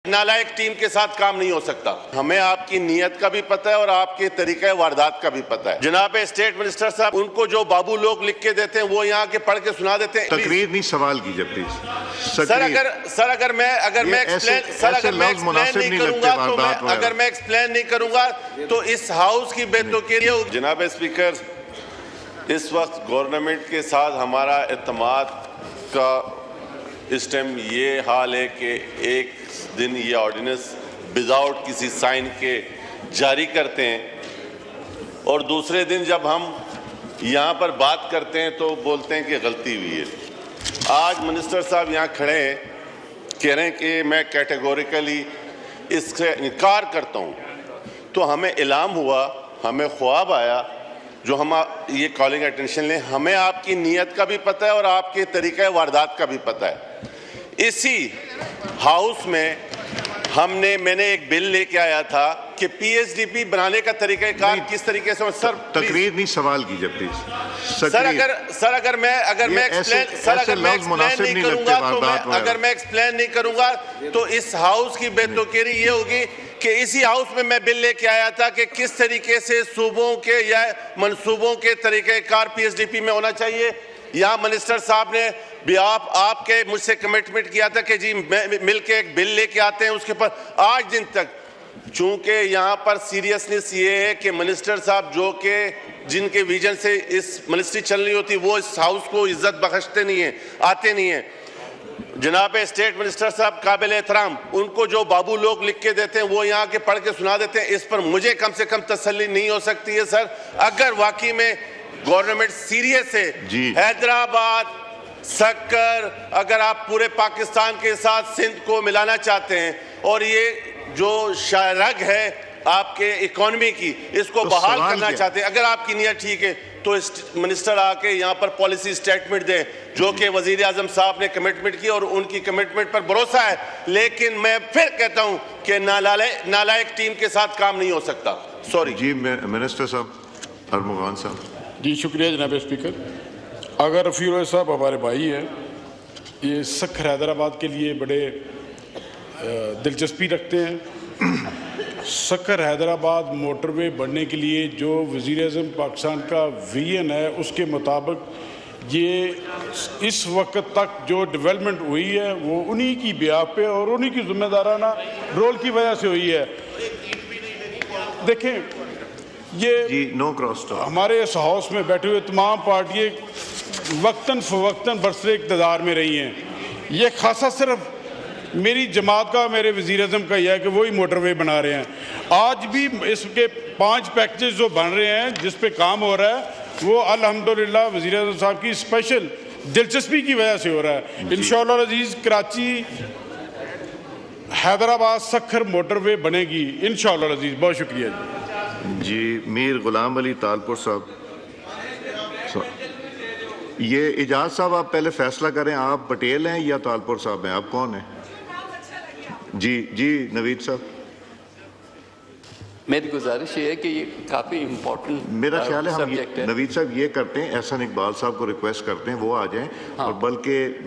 نالائق ٹیم کے ساتھ کام نہیں ہو سکتا. ہمیں آپ کی نیت کا بھی پتہ ہے اور آپ کے طریقہ واردات کا بھی پتہ ہے. جناب اسٹیٹ منسٹر صاحب، ان کو جو بابو لوگ لکھ کے دیتے ہیں وہ یہاں کے پڑھ کے سنا دیتے ہیں. تقریر نہیں، سوال کیجیے پلیز. اگر میں ایکسپلین نہیں کروں گا تو اس ہاؤس کی بے توقیری ہوگی. جناب اسپیکر، اس وقت گورنمنٹ کے ساتھ ہمارا اعتماد کا اس ٹائم یہ حال ہے کہ ایک دن یہ آرڈیننس وداؤٹ کسی سائن کے جاری کرتے ہیں اور دوسرے دن جب ہم یہاں پر بات کرتے ہیں تو بولتے ہیں کہ غلطی ہوئی ہے. آج منسٹر صاحب یہاں کھڑے ہیں، کہہ رہے ہیں کہ میں کیٹیگوریکلی اس سے انکار کرتا ہوں. تو ہمیں الہام ہوا، ہمیں خواب آیا جو ہم یہ کالنگ اٹینشن لیں. ہمیں آپ کی نیت کا بھی پتہ ہے اور آپ کے طریقہ واردات کا بھی پتہ ہے. اسی ہاؤس میں میں نے ایک بل لے کے آیا تھا کہ پی ایس ڈی پی بنانے کا طریقہ کار کس طریقے سے. سر تقریر نہیں، سوال کیجیے پلیز. اگر میں ایکسپلین نہیں کروں گا تو اس ہاؤس کی بے توقیری یہ ہوگی کہ اسی ہاؤس میں بل لے کے آیا تھا کہ کس طریقے سے صوبوں کے یا منصوبوں کے طریقہ کار پی ایس ڈی پی میں ہونا چاہیے. یہاں منسٹر صاحب نے بھی آپ کے مجھ سے کمٹمنٹ کیا تھا کہ جی مل کے ایک بل لے کے آتے ہیں. اس کے پر آج دن تک چونکہ یہاں پر سیریسنس یہ ہے کہ منسٹر صاحب جو کہ جن کے ویژن سے اس منسٹری چل رہی ہوتی وہ اس ہاؤس کو عزت بخشتے نہیں ہیں، آتے نہیں ہیں. جناب اسٹیٹ منسٹر صاحب قابل احترام، ان کو جو بابو لوگ لکھ کے دیتے ہیں وہ یہاں کے پڑھ کے سنا دیتے ہیں. اس پر مجھے کم سے کم تسلی نہیں ہو سکتی ہے سر. اگر واقعی میں گورنمنٹ سیریس ہے، حیدرآباد، سکر، اگر آپ پورے پاکستان کے ساتھ سندھ کو ملانا چاہتے ہیں اور یہ جو رگ ہے آپ کے اکانومی کی اس کو بحال کرنا چاہتے ہیں، اگر آپ کی نیت ٹھیک ہے تو منسٹر آ کے یہاں پر پالیسی سٹیٹمنٹ دیں جو کہ وزیر اعظم صاحب نے کمٹمنٹ کی اور ان کی کمٹمنٹ پر بھروسہ ہے. لیکن میں پھر کہتا ہوں کہ نالائق ٹیم کے ساتھ کام نہیں ہو سکتا. سوری. جی منسٹر صاحب، ارمغان صاحب. جی شکریہ جناب اسپیکر. اگر رفیع الروح صاحب ہمارے بھائی ہیں، یہ سکھر حیدرآباد کے لیے بڑے دلچسپی رکھتے ہیں. سکھر حیدرآباد موٹر وے بننے کے لیے جو وزیر اعظم پاکستان کا ویژن ہے اس کے مطابق یہ اس وقت تک جو ڈیولپمنٹ ہوئی ہے وہ انہی کی بیاہ پہ اور انہی کی ذمہ دارانہ رول کی وجہ سے ہوئی ہے. دیکھیں یہ ہمارے اس ہاؤس میں بیٹھے ہوئے تمام پارٹیاں وقتاً فوقتاً برسر اقتدار میں رہی ہیں. یہ خاصا صرف میری جماعت کا، میرے وزیر اعظم کا یہ ہے کہ وہی موٹر وے بنا رہے ہیں. آج بھی اس کے 5 پیکیجز جو بن رہے ہیں جس پہ کام ہو رہا ہے وہ الحمدللہ وزیر اعظم صاحب کی اسپیشل دلچسپی کی وجہ سے ہو رہا ہے. انشاءاللہ عزیز کراچی حیدرآباد سکھر موٹر وے بنے گی انشاءاللہ عزیز. بہت شکریہ جی. میر غلام علی تالپور صاحب. یہ اجاز صاحب آپ پہلے فیصلہ کریں، آپ پٹیل ہیں یا تالپور صاحب ہیں، آپ کون ہیں؟ جی نوید صاحب. میری گزارش یہ ہے کہ یہ کافی امپورٹنٹ میرا خیال ہے ہم نوید صاحب یہ کرتے ہیں، احسن اقبال صاحب کو ریکویسٹ کرتے ہیں وہ آ جائیں. اور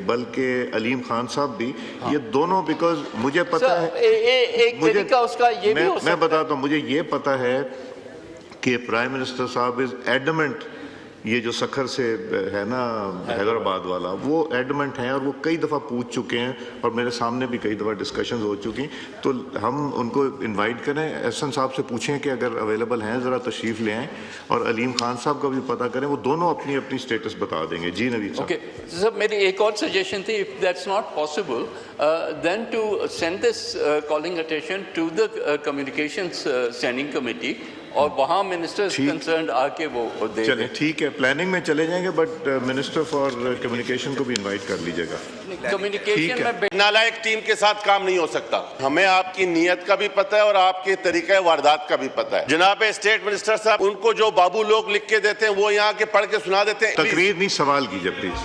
بلکہ علیم خان صاحب بھی، یہ دونوں، بیکاز مجھے پتہ ہے ایک طریقہ اس کا یہ بھی ہو سکتا ہے. میں بتاتا ہوں، مجھے یہ پتہ ہے کہ پرائم منسٹر صاحب از ایڈمنٹ. یہ جو سکھر سے ہے نا حیدرآباد والا، وہ ایڈمنٹ ہیں اور وہ کئی دفعہ پوچھ چکے ہیں اور میرے سامنے بھی کئی دفعہ ڈسکشنز ہو چکی. تو ہم ان کو انوائٹ کریں، احسن صاحب سے پوچھیں کہ اگر اویلیبل ہیں ذرا تشریف لے آئیں، اور علیم خان صاحب کا بھی پتہ کریں، وہ دونوں اپنی اپنی سٹیٹس بتا دیں گے. جی نوید صاحب. اوکے سر، میری ایک اور سجیشن تھی، if that's not possible then to send this calling attention to the communications standing committee اور وہاں منسٹر کنسرنڈ آ کے وہ دے. چلیں ٹھیک ہے، پلاننگ میں چلے جائیں گے، بٹ منسٹر فار کمیونیکیشن کو بھی انوائٹ کر لیجیے گا. کمیونیکیشن میں نالائق ٹیم کے ساتھ کام نہیں ہو سکتا. ہمیں آپ کی نیت کا بھی پتہ ہے اور آپ کے طریقہ واردات کا بھی پتہ ہے. جناب اسٹیٹ منسٹر صاحب، ان کو جو بابو لوگ لکھ کے دیتے ہیں وہ یہاں کے پڑھ کے سنا دیتے ہیں. تقریر نہیں، سوال کیجیے پلیز.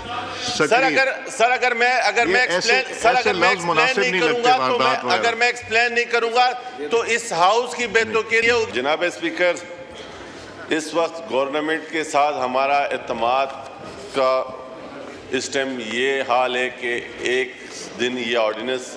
اگر میں ایکسپلین نہیں کروں گا تو اس ہاؤس کی بے توقیری ہوگی. جناب اسپیکر، اس وقت گورنمنٹ کے ساتھ ہمارا اعتماد کا اس ٹائم یہ حال ہے کہ ایک دن یہ آرڈیننس